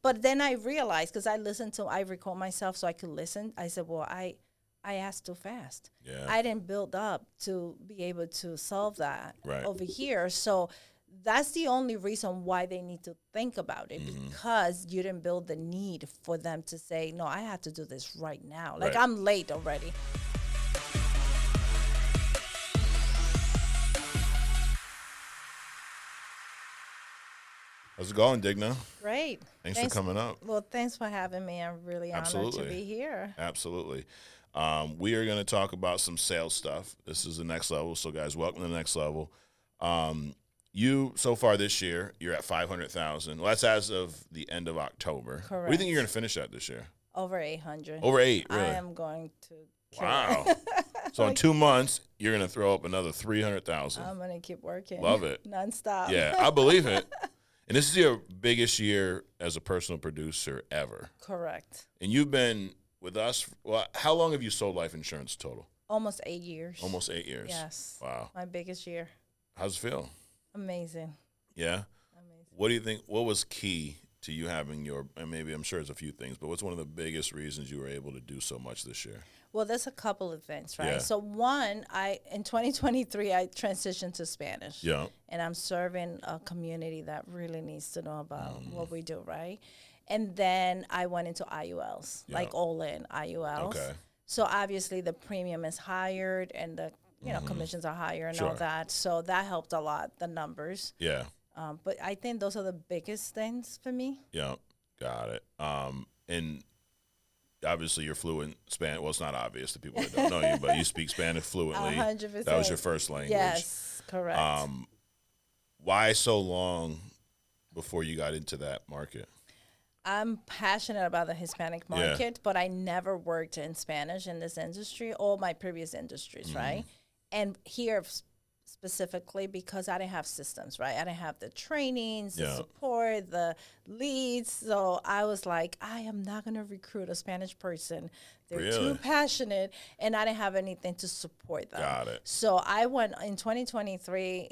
But then I realized, because I record myself so I could listen. I said, well, I asked too fast. Yeah. I didn't build up to be able to solve that Right. over here. So that's the only reason why they need to think about it, because you didn't build the need for them to say, no, I have to do this right now. Like, Right. I'm late already. How's it going, Digna? Great. Thanks for coming up. Well, thanks for having me. I'm really honored to be here. Absolutely. We are going to talk about some sales stuff. This is the next level. So, guys, welcome to the next level. You, so far this year, you're at 500,000. Well, that's as of the end of October. Correct. What do you think you're going to finish at this year? Over 800. Over 8, really? I am going to kill Wow. it. So in 2 months, you're going to throw up another 300,000. I'm going to keep working. Love it. Nonstop. Yeah, I believe it. And this is your biggest year as a personal producer ever. Correct. And you've been with us, well, how long have you sold life insurance total? Almost 8 years. Almost 8 years. Yes. Wow. My biggest year. How's it feel? Amazing. Yeah? Amazing. What do you think, what was key to you having your, and maybe I'm sure it's a few things, but what's one of the biggest reasons you were able to do so much this year? Well, there's a couple of things, right? Yeah. So one, in 2023, I transitioned to Spanish. Yeah. And I'm serving a community that really needs to know about what we do, right? And then I went into IULs, like all in IULs. Okay. So obviously the premium is higher and the commissions are higher and all Sure. that. So that helped a lot, the numbers. Yeah. But I think those are the biggest things for me. Yeah. Got it. And obviously you're fluent Spanish. Well, it's not obvious to people that don't know you, but you speak Spanish fluently. 100%. That was your first language. Yes, correct. Why so long before you got into that market? I'm passionate about the Hispanic market, but I never worked in Spanish in this industry, all my previous industries, right? And here specifically because I didn't have systems, right? I didn't have the trainings, the support, the leads. So I was like, I am not going to recruit a Spanish person. They're too passionate, and I didn't have anything to support them. Got it. So I went in 2023,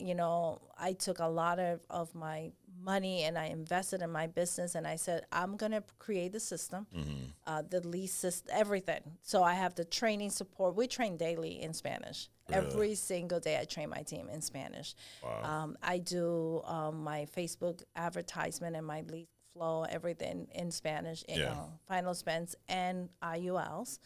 I took a lot of my money and I invested in my business, and I said, I'm going to create the system, the lease system, everything. So I have the training support. We train daily in Spanish. Really? Every single day I train my team in Spanish. Wow. I do my Facebook advertisement and my lead flow, everything in Spanish, final spends and IULs.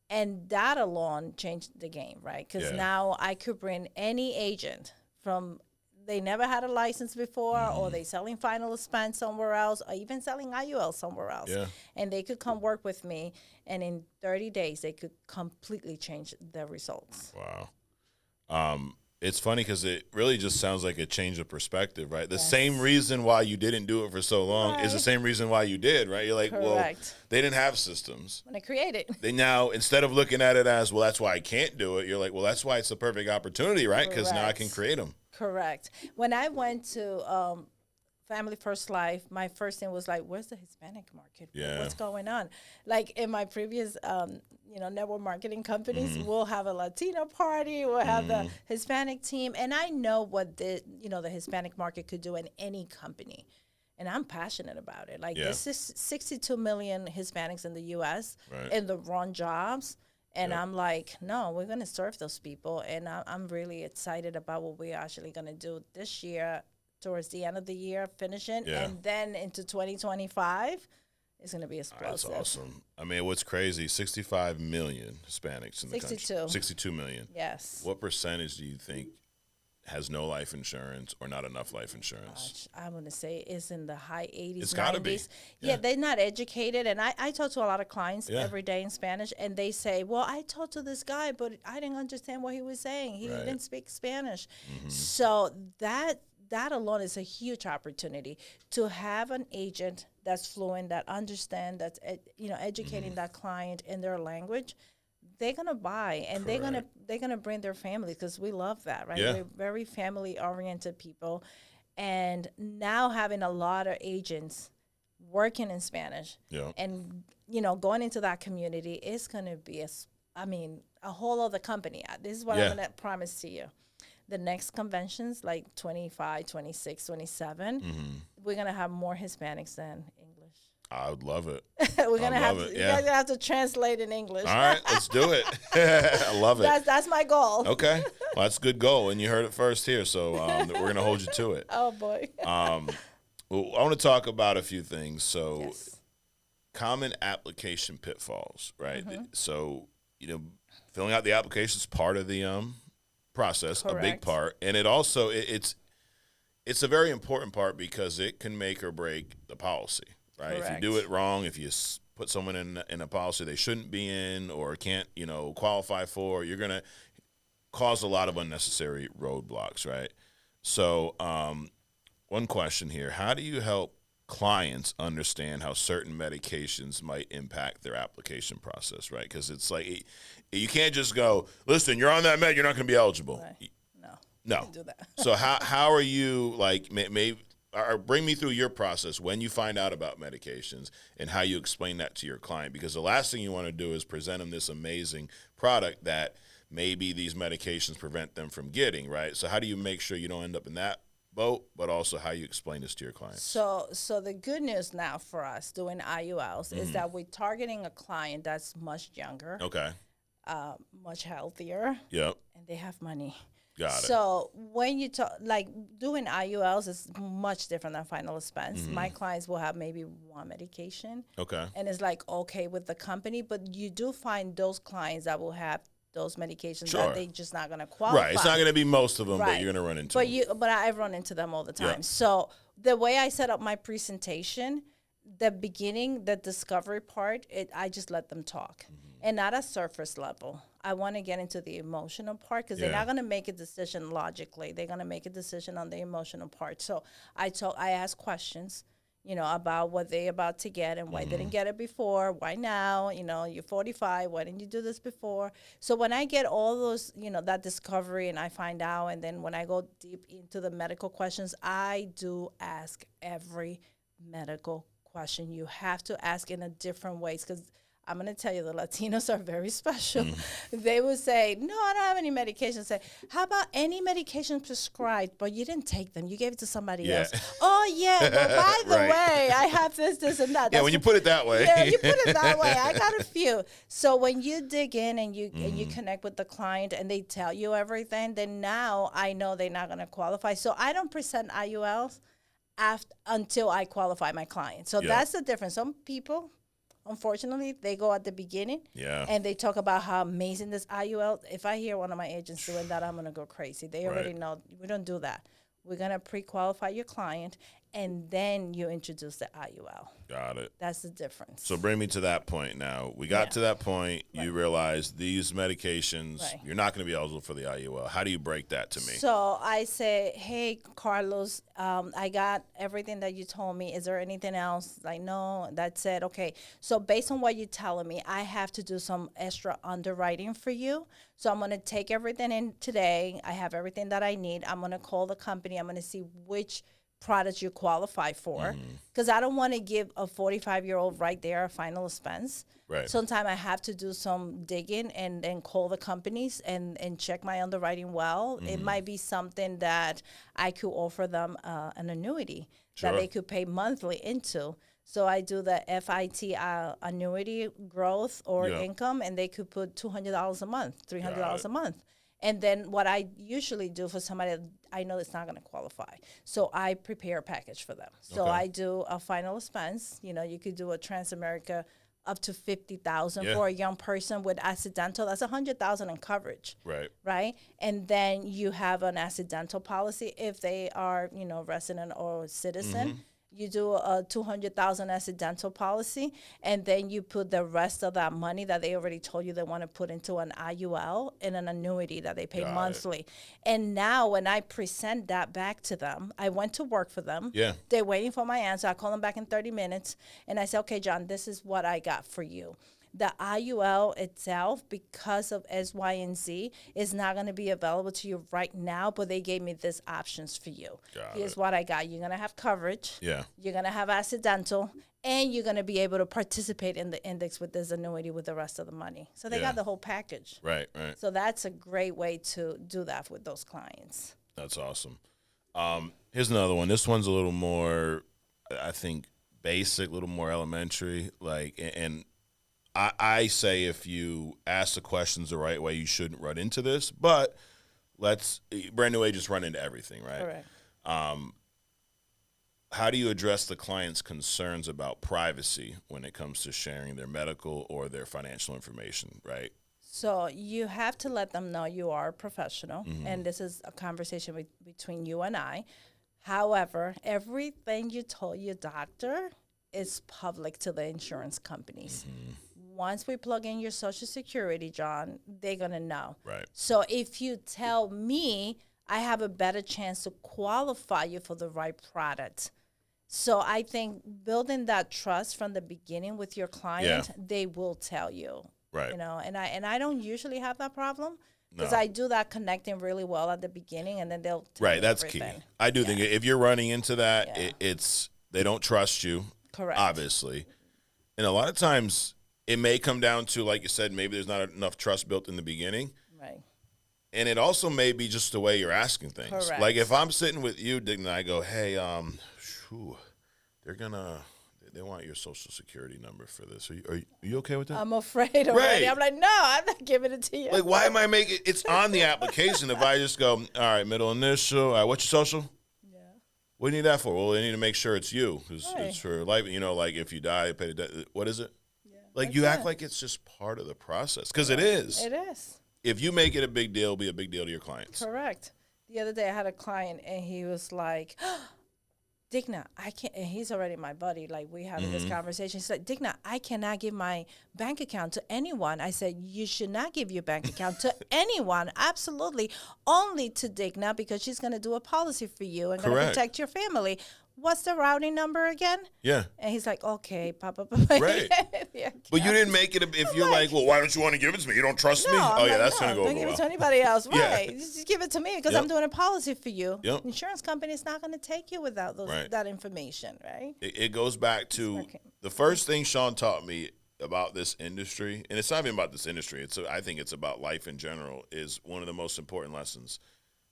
And that alone changed the game, right? Because now I could bring any agent from, they never had a license before, or they selling final expense somewhere else, or even selling IUL somewhere else. Yeah. And they could come work with me, and in 30 days, they could completely change their results. Wow. It's funny because it really just sounds like a change of perspective, right? The same reason why you didn't do it for so long is the same reason why you did, right? You're like, well, they didn't have systems. When I created. They now, instead of looking at it as, well, that's why I can't do it, you're like, well, that's why it's the perfect opportunity, right? Because now I can create them. Correct. When I went to Family First Life, my first thing was like, where's the Hispanic market? Yeah. What's going on? Like in my previous, network marketing companies, we'll have a Latino party, we'll have the Hispanic team. And I know what the Hispanic market could do in any company. And I'm passionate about it. Like this is 62 million Hispanics in the U.S. in the wrong jobs. And I'm like, no, we're going to serve those people. And I'm really excited about what we're actually going to do this year, towards the end of the year, finishing. And then into 2025, it's going to be explosive. That's awesome. I mean, what's crazy, 65 million Hispanics in the country. 62 million. Yes. What percentage do you think has no life insurance or not enough life insurance? Gosh, I'm going to say it's in the high 80s, It's 90s. got to be. Yeah, they're not educated. And I talk to a lot of clients every day in Spanish, and they say, well, I talked to this guy, but I didn't understand what he was saying. He didn't speak Spanish. So that alone is a huge opportunity to have an agent that's fluent, that understand, that's educating that client in their language. They're gonna buy, and they're gonna bring their family, because we love that, right? We're very family oriented people, and now having a lot of agents working in Spanish, and going into that community is gonna be a whole other company. This is what I'm gonna promise to you. The next conventions, like 25, 26, 27, we're going to have more Hispanics than English. I would love it. We're gonna have to, you guys have to translate in English. All right, let's do it. I love it. That's my goal. Okay, well, that's a good goal, and you heard it first here. So we're gonna hold you to it. Oh boy. Well, I want to talk about a few things. So, Yes. common application pitfalls, right? So, filling out the application is part of the process, Correct. a big part, and it also it's a very important part because it can make or break the policy, right? Correct. If you do it wrong, if you put someone in a policy they shouldn't be in or can't, qualify for, you're gonna cause a lot of unnecessary roadblocks, right? So, one question here: how do you help clients understand how certain medications might impact their application process, right? Because it's like you can't just go, listen, you're on that med, you're not going to be eligible. Right. No. Can't do that. So how are you, like, or bring me through your process when you find out about medications and how you explain that to your client, because the last thing you want to do is present them this amazing product that maybe these medications prevent them from getting, right? So how do you make sure you don't end up in that boat, but also how you explain this to your clients? So the good news now for us doing IULs is that we're targeting a client that's much younger, Okay. much healthier, Yep. and they have money. Got it. So when you talk, like doing IULs is much different than final expense. My clients will have maybe one medication, Okay. and it's like okay with the company, but you do find those clients that will have those medications Sure. that they just not going to qualify. Right. It's not going to be most of them, but Right. you're going to run into them. But I run into them all the time. Yeah. So the way I set up my presentation, the beginning, the discovery part, I just let them talk, and not at surface level. I want to get into the emotional part because they're not going to make a decision logically. They're going to make a decision on the emotional part. So I ask questions, about what they're about to get and why they didn't get it before, why now, you're 45, why didn't you do this before? So when I get all those, that discovery and I find out, and then when I go deep into the medical questions, I do ask every medical question. You have to ask in a different ways because I'm going to tell you, the Latinos are very special. They would say, no, I don't have any medication. Say, how about any medication prescribed, but you didn't take them. You gave it to somebody else. Oh, yeah, but by the way, I have this, and that. Yeah, when you put it that way. Yeah, you put it that way. I got a few. So when you dig in and you connect with the client and they tell you everything, then now I know they're not going to qualify. So I don't present IULs until I qualify my client. So that's the difference. Some people, unfortunately, they go at the beginning and they talk about how amazing this IUL. If I hear one of my agents doing that, I'm going to go crazy. They already know. We don't do that. We're going to pre-qualify your client, and then you introduce the IUL. Got it. That's the difference. So bring me to that point now. We got to that point. You realize these medications, you're not going to be eligible for the IUL. How do you break that to me? So I say, hey, Carlos, I got everything that you told me. Is there anything else? Like, no, that's it. Okay. So based on what you're telling me, I have to do some extra underwriting for you. So I'm going to take everything in today. I have everything that I need. I'm going to call the company. I'm going to see which products you qualify for, because I don't want to give a 45-year-old right there a final expense. Right. Sometimes I have to do some digging and then call the companies and check my underwriting well. It might be something that I could offer them an annuity that they could pay monthly into. So I do the FIT annuity growth or income, and they could put $200 a month, $300 a month. And then what I usually do for somebody that I know that's not going to qualify, so I prepare a package for them. So I do a final expense. You could do a Transamerica up to $50,000 for a young person with accidental. That's $100,000 in coverage. Right. And then you have an accidental policy if they are, resident or citizen. You do a $200,000 accidental policy, and then you put the rest of that money that they already told you they want to put into an IUL in an annuity that they pay monthly. And now when I present that back to them, I went to work for them. They're waiting for my answer. I call them back in 30 minutes, and I say, okay, John, this is what I got for you. The IUL itself, because of S, Y, and Z, is not going to be available to you right now, but they gave me these options for you. Here's what I got. You're going to have coverage. You're going to have accidental, and you're going to be able to participate in the index with this annuity with the rest of the money. So they got the whole package. Right. So that's a great way to do that with those clients. That's awesome. Here's another one. This one's a little more, I think, basic, a little more elementary. And I say if you ask the questions the right way, you shouldn't run into this. But brand new agents run into everything, right? Correct. How do you address the client's concerns about privacy when it comes to sharing their medical or their financial information, right? So you have to let them know you are a professional, and this is a conversation between you and I. However, everything you told your doctor is public to the insurance companies. Once we plug in your Social Security, John, they're going to know. Right. So if you tell me, I have a better chance to qualify you for the right product. So I think building that trust from the beginning with your client, they will tell you. Right. You know, and I don't usually have that problem because No. I do that connecting really well at the beginning, and then they'll tell Right, me that's everything. key. I do think if you're running into that, Yeah. they don't trust you. Correct. Obviously. And a lot of times it may come down to, like you said, maybe there's not enough trust built in the beginning. Right. And it also may be just the way you're asking things. Correct. Like if I'm sitting with you, Digna, I go, hey, they want your Social Security number for this. Are you okay with that? I'm afraid already. Right. I'm like, no, I'm not giving it to you. Like, why am I making it's on the application if I just go, all right, middle initial, all right, what's your social? Yeah. What do you need that for? Well, they need to make sure it's you. It's Right. for life. You know, like if you die, pay the debt. What is it? Yeah. Like you act like it's just part of the process because it is. It is. If you make it a big deal, it'll be a big deal to your clients. Correct. The other day I had a client and he was like, Digna, I can't, and he's already my buddy, like we having this conversation. He's like, Digna, I cannot give my bank account to anyone. I said, you should not give your bank account to anyone. Absolutely. Only to Digna because she's going to do a policy for you and going to Correct. protect your family. What's the routing number again? Yeah. And he's like, okay, Papa. Right. Yeah, But you didn't make it if you're like, well, why don't you want to give it to me? You don't trust me? no, I'm Oh, yeah, like, that's no, going to go don't over give well. it to anybody else. Yeah. Right. Just give it to me because Yep. I'm doing a policy for you. Yep. Insurance company is not going to take you without Right. that information, right? It goes back to the first thing Sean taught me about this industry, and it's not even about this industry. I think it's about life in general, is one of the most important lessons.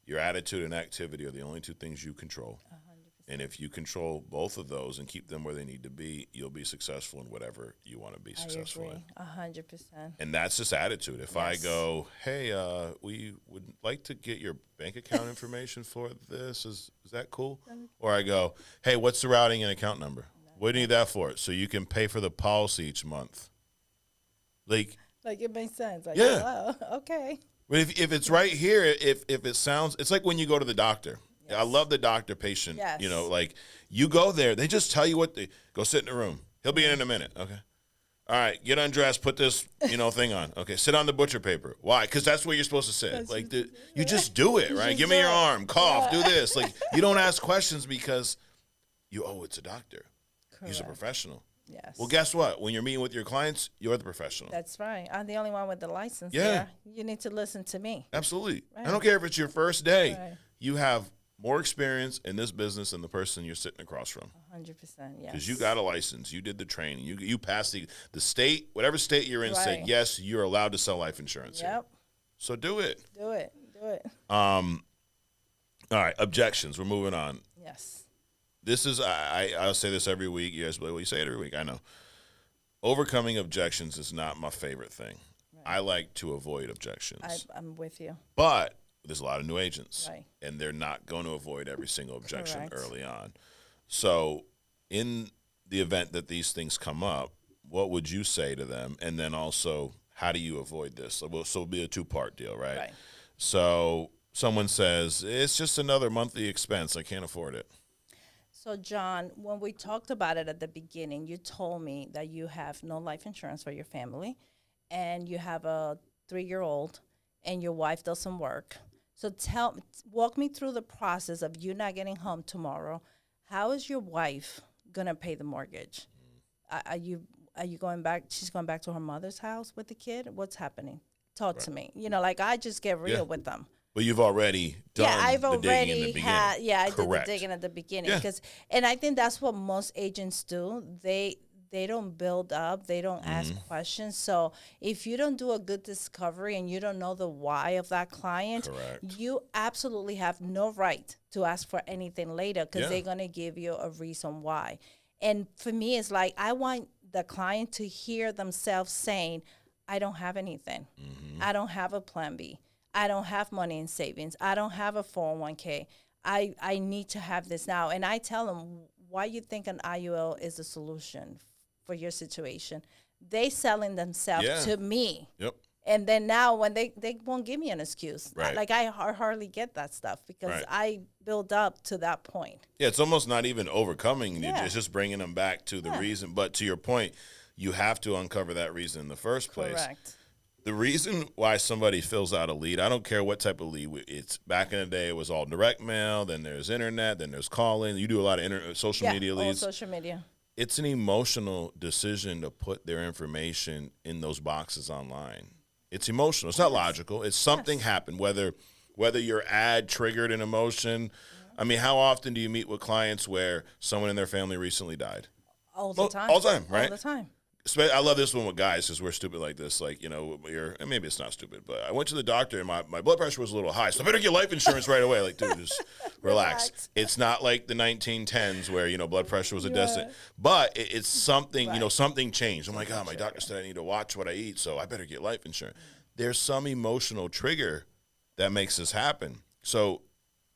Your attitude and activity are the only two things you control. 100%. And if you control both of those and keep them where they need to be, you'll be successful in whatever you want to be successful in. 100%. And that's just attitude. If I go, hey, we would like to get your bank account information for this. Is that cool? Or I go, hey, what's the routing and account number? What do you need that for? So you can pay for the policy each month. Like it makes sense. Like, Yeah. oh, okay. But if it's right here, if it sounds, it's like when you go to the doctor. I love the doctor-patient, Yes. you know, like you go there, they just tell you go sit in the room. He'll be in a minute. Okay. All right, get undressed, put this, thing on. Okay, sit on the butcher paper. Why? Because that's where you're supposed to sit. You just do it, right? Give me your arm, cough, do this. Like, you don't ask questions because it's a doctor. Correct. He's a professional. Yes. Well, guess what? When you're meeting with your clients, you're the professional. That's right. I'm the only one with the license Yeah. there. You need to listen to me. Absolutely. Right. I don't care if it's your first day. Right. You have more experience in this business than the person you're sitting across from. 100%, yes. Because you got a license, you did the training, you passed the state, whatever state you're in said, Right. yes, you're allowed to sell life insurance here. Yep. So do it. Do it. All right, objections. We're moving on. Yes. This is, I'll say this every week. You guys, well, you say it every week, I know. Overcoming objections is not my favorite thing. Right. I like to avoid objections. I'm with you. But there's a lot of new agents, Right. and they're not going to avoid every single objection Correct. early on. So in the event that these things come up, what would you say to them? And then also, how do you avoid this? So it'll be a two-part deal, right? Right. So someone says, it's just another monthly expense. I can't afford it. So, John, when we talked about it at the beginning, you told me that you have no life insurance for your family, and you have a 3-year-old, and your wife does some work. So walk me through the process of you not getting home tomorrow. How is your wife gonna pay the mortgage? Are you going back? She's going back to her mother's house with the kid. What's happening? Talk to me. I just get real with them. But you've already done I've the digging in the already beginning. I Correct. did the digging at the beginning and I think that's what most agents do. They don't build up. They don't ask questions. So if you don't do a good discovery and you don't know the why of that client, Correct. you absolutely have no right to ask for anything later because they're going to give you a reason why. And for me, it's like I want the client to hear themselves saying, I don't have anything. I don't have a plan B. I don't have money in savings. I don't have a 401k. I need to have this now. And I tell them, why you think an IUL is a solution for your situation? They selling themselves to me. Yep. And then now when they won't give me an excuse. Right. Like I hardly get that stuff because I build up to that point. Yeah, it's almost not even overcoming. Yeah. It's just bringing them back to the reason. But to your point, you have to uncover that reason in the first place. Correct. The reason why somebody fills out a lead, I don't care what type of lead. It's back in the day, it was all direct mail. Then there's internet. Then there's calling. You do a lot of social media leads. Social media. It's an emotional decision to put their information in those boxes online. It's emotional. It's not logical. It's something happened, whether your ad triggered an emotion. I mean, how often do you meet with clients where someone in their family recently died? All the time. All the time, right? All the time. I love this one with guys because we're stupid like this. Like, you know, and maybe it's not stupid, but I went to the doctor and my blood pressure was a little high, so I better get life insurance right away. Like, dude, just relax. It's not like the 1910s where, you know, blood pressure was a destiny. But it's something, you know, something changed. I'm like, my doctor said I need to watch what I eat, so I better get life insurance. There's some emotional trigger that makes this happen. So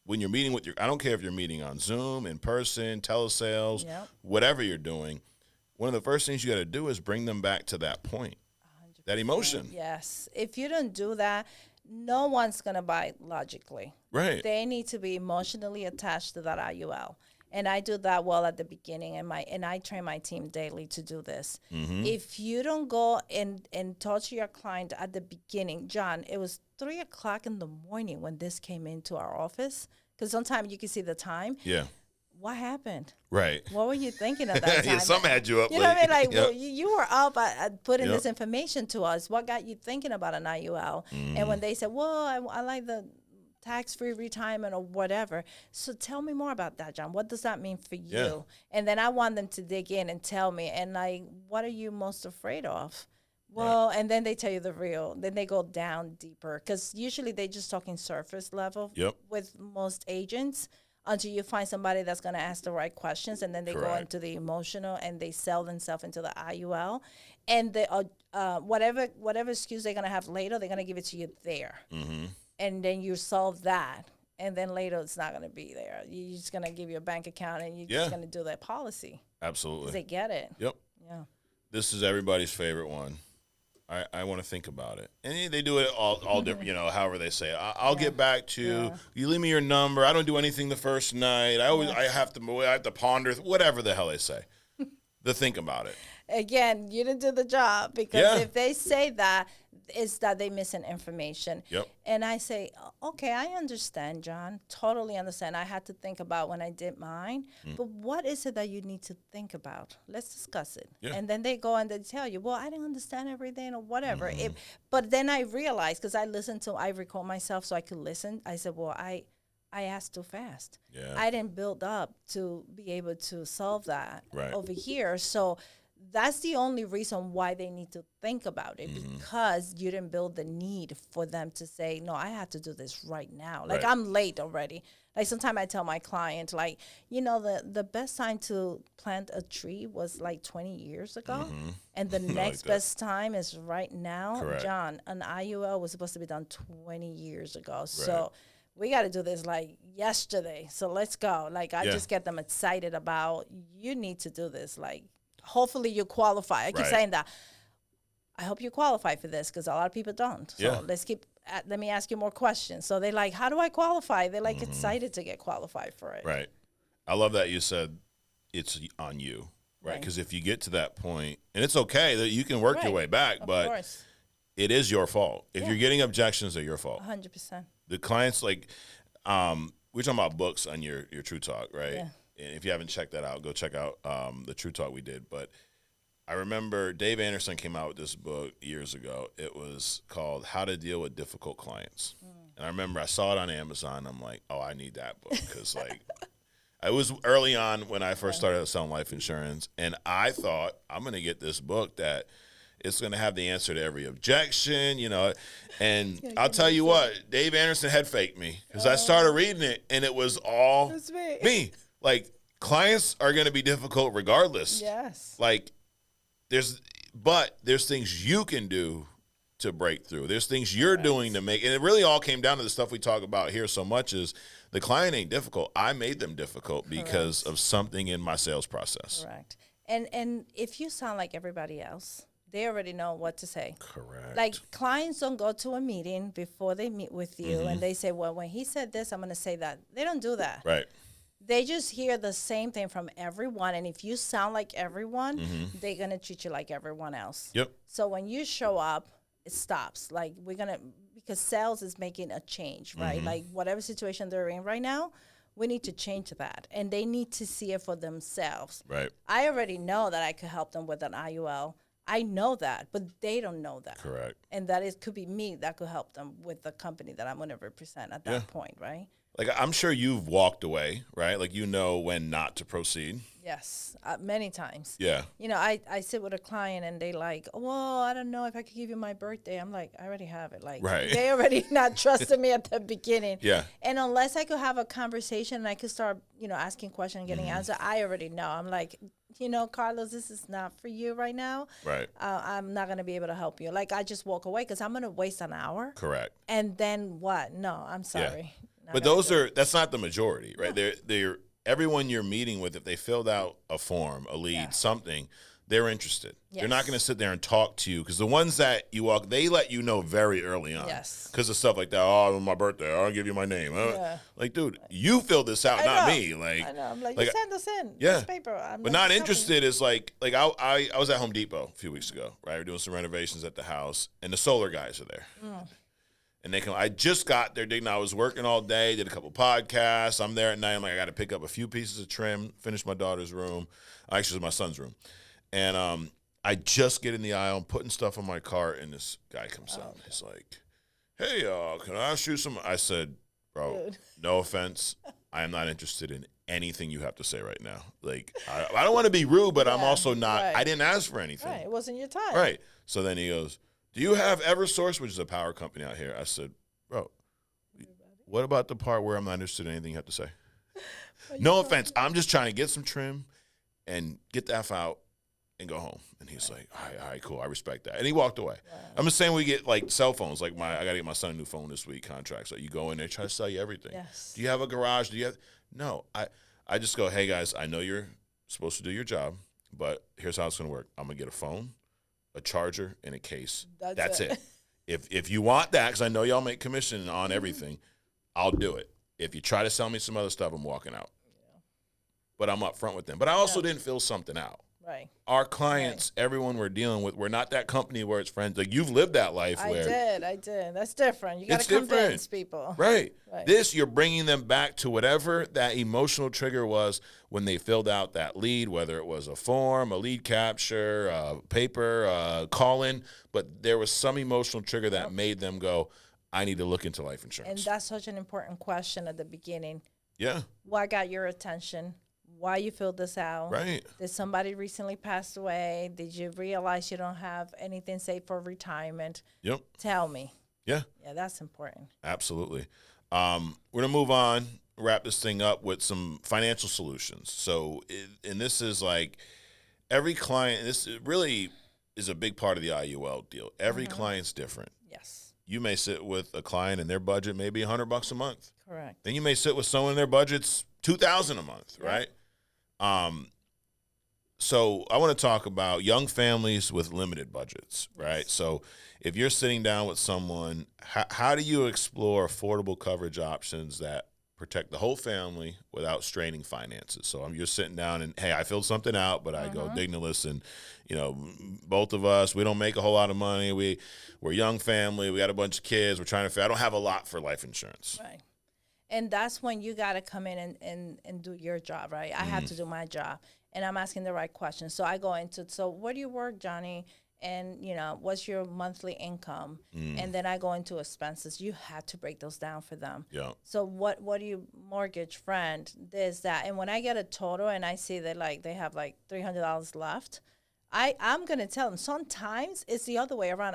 when you're meeting with I don't care if you're meeting on Zoom, in person, telesales, whatever you're doing, one of the first things you got to do is bring them back to that point, 100%. That emotion. Yes. If you don't do that, no one's going to buy logically. Right. They need to be emotionally attached to that IUL. And I do that well at the beginning, and I train my team daily to do this. If you don't go and talk to your client at the beginning, John, it was 3 o'clock in the morning when this came into our office, because sometimes you can see the time. Yeah. What happened? Right. What were you thinking at that time? Something had you up. You know what I mean? Like, well, you were up at putting this information to us. What got you thinking about an IUL? And when they said, well, I like the tax-free retirement or whatever. So tell me more about that, John. What does that mean for you? Yeah. And then I want them to dig in and tell me, and like, what are you most afraid of? Well, and then they tell you the real. Then they go down deeper, because usually they just talking surface level with most agents, until you find somebody that's going to ask the right questions, and then they go into the emotional and they sell themselves into the IUL, and they whatever excuse they're going to have later, they're going to give it to you there, and then you solve that, and then later it's not going to be there. You're just going to give you a bank account, and you're just going to do that policy. Absolutely, 'cause they get it. Yep. Yeah. This is everybody's favorite one. I want to think about it. And they do it all different, you know, however they say it. I'll get back to you. You leave me your number. I don't do anything the first night. I have to ponder, whatever the hell they say. The think about it. Again, you didn't do the job, because if they say that, it's that they missing information. Yep. And I say, okay, I understand, John. Totally understand. I had to think about when I did mine. But what is it that you need to think about? Let's discuss it. Yeah. And then they go and they tell you, well, I didn't understand everything or whatever. But then I realized, because I record myself so I could listen. I said, well, I asked too fast. Yeah. I didn't build up to be able to solve that over here. So that's the only reason why they need to think about it, because you didn't build the need for them to say, no, I have to do this right now. Like, I'm late already. Like, sometimes I tell my client, like, you know, the best time to plant a tree was like 20 years ago. And the next best time is right now. Correct. John, an IUL was supposed to be done 20 years ago. Right. So we got to do this like yesterday. So let's go. Like, I just get them excited about, you need to do this. Like, hopefully you qualify. I keep saying that. I hope you qualify for this, because a lot of people don't. So let me ask you more questions. So they're like, how do I qualify? They're like excited to get qualified for it. Right. I love that you said it's on you, right? Because if you get to that point, and it's okay that you can work your way back, but it is your fault. If you're getting objections, they're your fault. 100%. The clients, like, we're talking about books on your True Talk, right? Yeah. And if you haven't checked that out, go check out the True Talk we did. But I remember Dave Anderson came out with this book years ago. It was called How to Deal with Difficult Clients. And I remember I saw it on Amazon. I'm like, oh, I need that book, because, like, I was early on when I first started selling life insurance, and I thought, I'm going to get this book that it's going to have the answer to every objection, you know. And I'll tell you what, Dave Anderson head faked me, because I started reading it, and it was all me. Like, clients are going to be difficult regardless. Yes. Like there's things you can do to break through. There's things you're doing to make, and it really all came down to the stuff we talk about here so much is the client ain't difficult. I made them difficult because of something in my sales process. Correct. And if you sound like everybody else, they already know what to say. Correct. Like clients don't go to a meeting before they meet with you and they say, well, when he said this, I'm going to say that. They don't do that. Right. They just hear the same thing from everyone. And if you sound like everyone, they're going to treat you like everyone else. Yep. So when you show up, it stops. Like because sales is making a change, right? Like whatever situation they're in right now, we need to change that. And they need to see it for themselves. Right. I already know that I could help them with an IUL. I know that, but they don't know that. Correct. And that could be me that could help them with the company that I'm going to represent at that point, right? Like, I'm sure you've walked away, right? Like, you know when not to proceed. Yes, many times. Yeah. You know, I sit with a client and they like, well, I don't know if I could give you my birthday. I'm like, I already have it. Like, they already not trusted me at the beginning. Yeah. And unless I could have a conversation and I could start, asking questions and getting answers, I already know. I'm like, Carlos, this is not for you right now. Right. I'm not going to be able to help you. Like, I just walk away because I'm going to waste an hour. Correct. And then what? No, I'm sorry. Yeah. But that's not the majority, right? No. They're everyone you're meeting with, if they filled out a form, a lead, something, they're interested. Yes. They're not going to sit there and talk to you because the ones that you walk, they let you know very early on. Yes. Because of stuff like that. Oh, my birthday. I'll give you my name. Like, dude, you filled this out, not me. Like, I know. I'm like, you send us in. Yeah. This paper. But not interested is like I was at Home Depot a few weeks ago, right? We're doing some renovations at the house, and the solar guys are there. And they come. I just got there, Digna. I was working all day, did a couple podcasts. I'm there at night. I'm like, I got to pick up a few pieces of trim, finish my daughter's room. Actually, it was my son's room. And I just get in the aisle, I'm putting stuff on my cart, and this guy comes out. He's like, hey, can I ask you some? I said, bro, no offense. I am not interested in anything you have to say right now. Like, I don't want to be rude, but I'm also not. Right. I didn't ask for anything. Right. It wasn't your time. Right. So then he goes, do you have EverSource, which is a power company out here? I said, bro, what about the part where I'm not interested in anything you have to say? No offense. I'm just trying to get some trim and get the F out and go home. And he's like, all right, cool. I respect that. And he walked away. Wow. I'm just saying we get, like, cell phones. Like, I got to get my son a new phone this week, contract. So you go in there, try to sell you everything. Yes. Do you have a garage? No. I just go, hey, guys, I know you're supposed to do your job, but here's how it's going to work. I'm going to get a phone, a charger, and a case. That's it. If you want that, because I know y'all make commission on everything, I'll do it. If you try to sell me some other stuff, I'm walking out. Yeah. But I'm up front with them. But I also didn't fill something out. Right. Our clients, everyone we're dealing with, we're not that company where it's friends. Like, you've lived that life. I did. That's different. You got to convince people. Right. This, you're bringing them back to whatever that emotional trigger was when they filled out that lead, whether it was a form, a lead capture, a paper, a call-in. But there was some emotional trigger that made them go, I need to look into life insurance. And that's such an important question at the beginning. Yeah. What got your attention? Why you filled this out? Right. Did somebody recently pass away? Did you realize you don't have anything saved for retirement? Yep. Tell me. Yeah. Yeah, that's important. Absolutely. We're going to move on, wrap this thing up with some financial solutions. So, and this is like every client, this really is a big part of the IUL deal. Every client's different. Yes. You may sit with a client and their budget may be $100 a month. Correct. Then you may sit with someone and their budget's $2,000 a month, right? So I want to talk about young families with limited budgets, right? So if you're sitting down with someone, how do you explore affordable coverage options that protect the whole family without straining finances? So you're sitting down and, hey, I filled something out, but I go, Digna, listen, both of us, we don't make a whole lot of money. We're a young family. We got a bunch of kids. We're trying to I don't have a lot for life insurance. Right. And that's when you got to come in and do your job, right? I have to do my job. And I'm asking the right questions. So I go into, so where do you work, Johnny? And, what's your monthly income? And then I go into expenses. You have to break those down for them. Yeah. So what do you mortgage, friend, this, that. And when I get a total and I see that, like, they have, like, $300 left, I'm gonna tell them. Sometimes it's the other way around.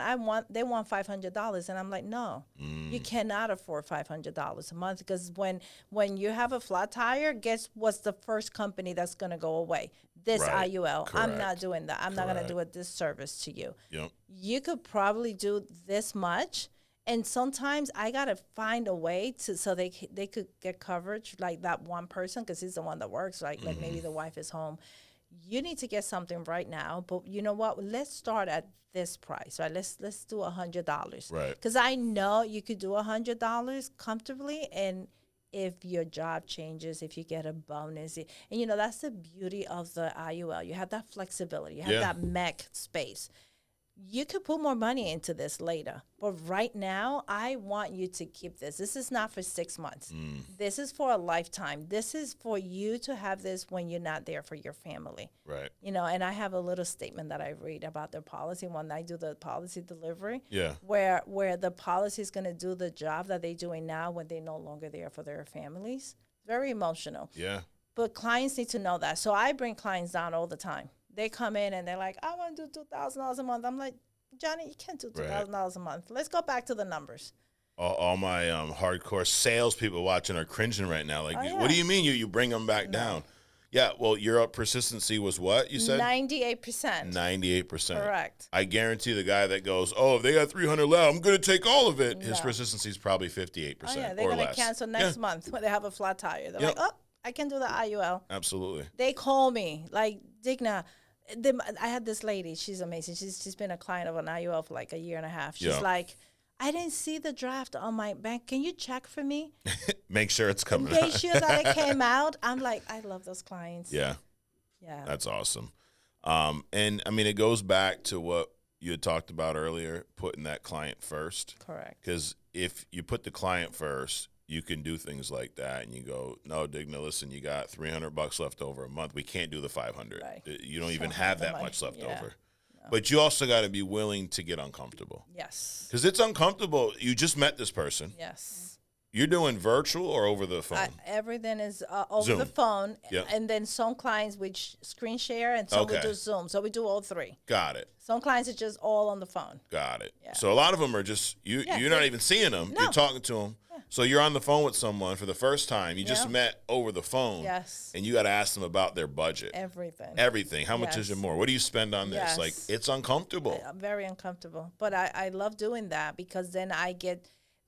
They want $500, and I'm like, no, you cannot afford $500 a month, because when you have a flat tire, guess what's the first company that's gonna go away? This Right. IUL. I'm not Correct. doing that. I'm not gonna do a disservice to you. Yep. You could probably do this much. And sometimes I gotta find a way so they could get coverage, like that one person, because he's the one that works. Like maybe the wife is home. You need to get something right now, but you know what? Let's start at this price, right? Let's do $100, Right. Because I know you could do $100 comfortably, and if your job changes, if you get a bonus, and that's the beauty of the IUL. You have that flexibility. You have that mech space. You could put more money into this later, but right now, I want you to keep this. This is not for 6 months. This is for a lifetime. This is for you to have this when you're not there for your family. Right. And I have a little statement that I read about their policy when I do the policy delivery. Yeah. Where the policy is going to do the job that they're doing now when they're no longer there for their families. Very emotional. Yeah. But clients need to know that. So I bring clients down all the time. They come in and they're like, I want to do $2,000 a month. I'm like, Johnny, you can't do $2,000 a month. Let's go back to the numbers. All my hardcore salespeople watching are cringing right now. Like, what do you mean you bring them back down? Yeah, well, your persistency was what, you said? 98%. 98%. Correct. I guarantee the guy that goes, if they got 300 left, I'm going to take all of it. His persistency is probably 58% Oh, yeah, or they're going less. to cancel next month when they have a flat tire. They're like, I can do the IUL. Absolutely. They call me, like, Digna. I had this lady. She's amazing. She's been a client of an IUL for like a year and a half. She's like, I didn't see the draft on my bank. Can you check for me? Make sure it's coming Make out. sure that it came out. I'm like, I love those clients. Yeah. Yeah. That's awesome. And, I mean, it goes back to what you had talked about earlier, putting that client first. Correct. Because if you put the client first, you can do things like that, and you go, no, Digna, listen, you got $300 left over a month. We can't do the 500. Right. You don't even have that money. much left Yeah. over. No. But you also got to be willing to get uncomfortable. Yes. Because it's uncomfortable. You just met this person. Yes. You're doing virtual or over the phone? Everything is over Zoom. the phone. Yep. And then some clients we screen share, and some we do Zoom. So we do all three. Got it. Some clients are just all on the phone. Got it. Yeah. So a lot of them are just, you're not even seeing them. No. You're talking to them. Yeah. So you're on the phone with someone for the first time. You just met over the phone. Yes. And you got to ask them about their budget. Everything. How much is it more? What do you spend on this? Yes. Like, it's uncomfortable. Very uncomfortable. But I love doing that, because then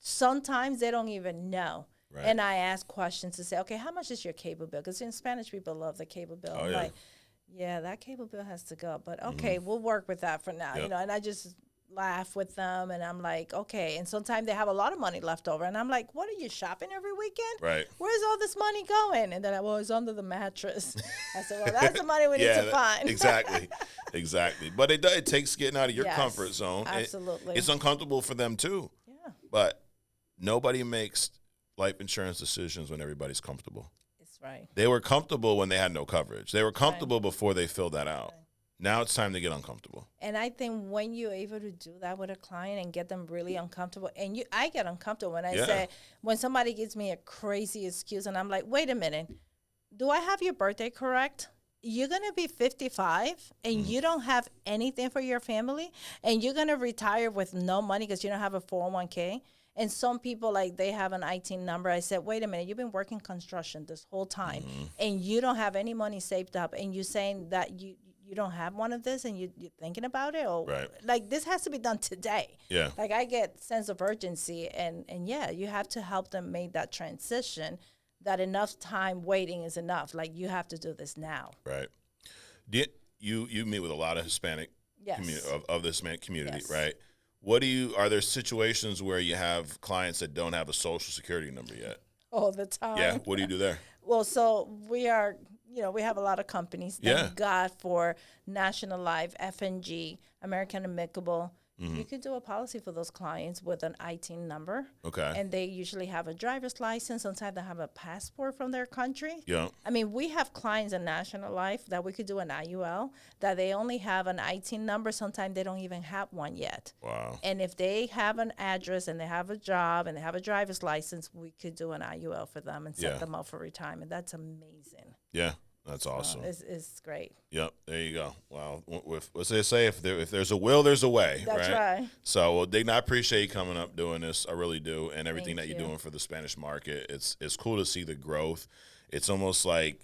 sometimes they don't even know. Right. And I ask questions to say, okay, how much is your cable bill? Because in Spanish, people love the cable bill. I'm like, that cable bill has to go. But okay, we'll work with that for now. Yep. And I just laugh with them, and I'm like, okay. And sometimes they have a lot of money left over, and I'm like, what, are you shopping every weekend? Right. Where's all this money going? And then it's under the mattress. I said, well, that's the money we need to find. Exactly. But it takes getting out of your comfort zone. Absolutely. It's uncomfortable for them too. Yeah. But nobody makes life insurance decisions when everybody's comfortable. It's right. They were comfortable when they had no coverage. They were comfortable before they filled that out. Right. Now it's time to get uncomfortable. And I think when you're able to do that with a client and get them really uncomfortable, and I get uncomfortable when I say, when somebody gives me a crazy excuse, and I'm like, wait a minute, do I have your birthday correct? You're going to be 55 and you don't have anything for your family, and you're going to retire with no money because you don't have a 401k. And some people, like, they have an IT number. I said, wait a minute, you've been working construction this whole time, and you don't have any money saved up, and you're saying that you don't have one of this, and you're thinking about it? Or like, this has to be done today. Yeah. Like, I get sense of urgency, and you have to help them make that transition, that enough time waiting is enough. Like, you have to do this now. Right. You meet with a lot of Hispanic of the Hispanic community, right? Are there situations where you have clients that don't have a social security number yet? All the time. Yeah. What do you do there? Well, so we have a lot of companies. Thank God for National Life, FNG, American Amicable. You could do a policy for those clients with an IT number. Okay. And they usually have a driver's license. Sometimes they have a passport from their country. Yeah. I mean, we have clients in National Life that we could do an IUL that they only have an IT number. Sometimes they don't even have one yet. Wow. And if they have an address and they have a job and they have a driver's license, we could do an IUL for them and set them up for retirement. That's amazing. Yeah. That's awesome. It's great. Yep, there you go. Well, what's they say? If there's a will, there's a way. That's right. So, well, Digna, I appreciate you coming up doing this. I really do, and everything that you're doing for the Spanish market. It's cool to see the growth. It's almost like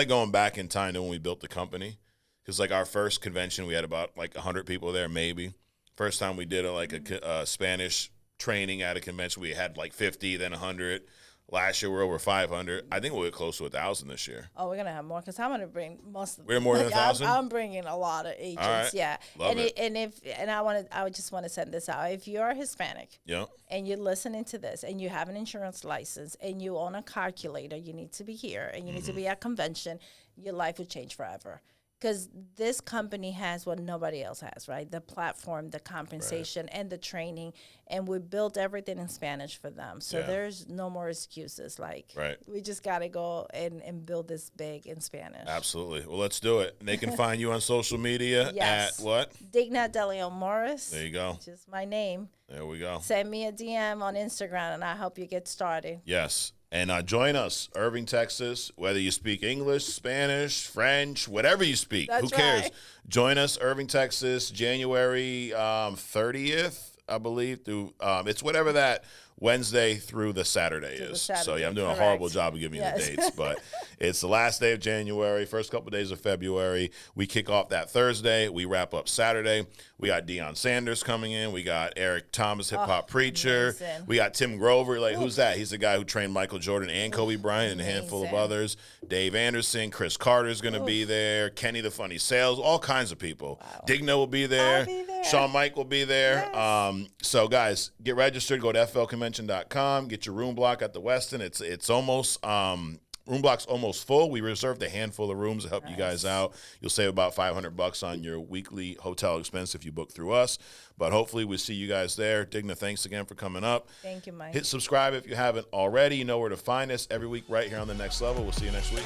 going back in time to when we built the company. Because like our first convention, we had about like 100 people there, maybe. First time we did a Spanish training at a convention, we had like 50, then 100. Last year, we're over 500. I think we'll get close to 1,000 this year. Oh, we're going to have more because I'm going to bring most of them. We're more than 1,000? I'm bringing a lot of agents, right. yeah. Love it. And I just want to send this out. If you're Hispanic and you're listening to this and you have an insurance license and you own a calculator, you need to be here and you need to be at convention, your life will change forever. Because this company has what nobody else has, right? The platform, the compensation, and the training. And we built everything in Spanish for them. So there's no more excuses. Like, we just got to go and build this big in Spanish. Absolutely. Well, let's do it. And they can find you on social media at what? Digna Deleon-Morris. There you go. Just my name. There we go. Send me a DM on Instagram, and I'll help you get started. Yes. And join us, Irving, Texas, whether you speak English, Spanish, French, whatever you speak. Who cares? Right. Join us, Irving, Texas, January 30th, I believe. Through it's whatever that Wednesday through the Saturday is. So, yeah, I'm doing a horrible job of giving you the dates. But it's the last day of January, first couple of days of February. We kick off that Thursday. We wrap up Saturday. We got Deion Sanders coming in. We got Eric Thomas, hip-hop preacher. Amazing. We got Tim Grover. Like, who's that? He's the guy who trained Michael Jordan and Kobe Bryant and a handful of others. Dave Anderson. Chris Carter's going to be there. Kenny the Funny Sales. All kinds of people. Wow. Digna will be there. I'll be there. Sean Mike will be there. Yes. So, guys, get registered. Go to flconvention.com. Get your room block at the Westin. It's almost room block's almost full. We reserved a handful of rooms to help you guys out. You'll save about $500 on your weekly hotel expense if you book through us. But hopefully we'll see you guys there. Digna, thanks again for coming up. Thank you, Mike. Hit subscribe if you haven't already. You know where to find us every week right here on The Next Level. We'll see you next week.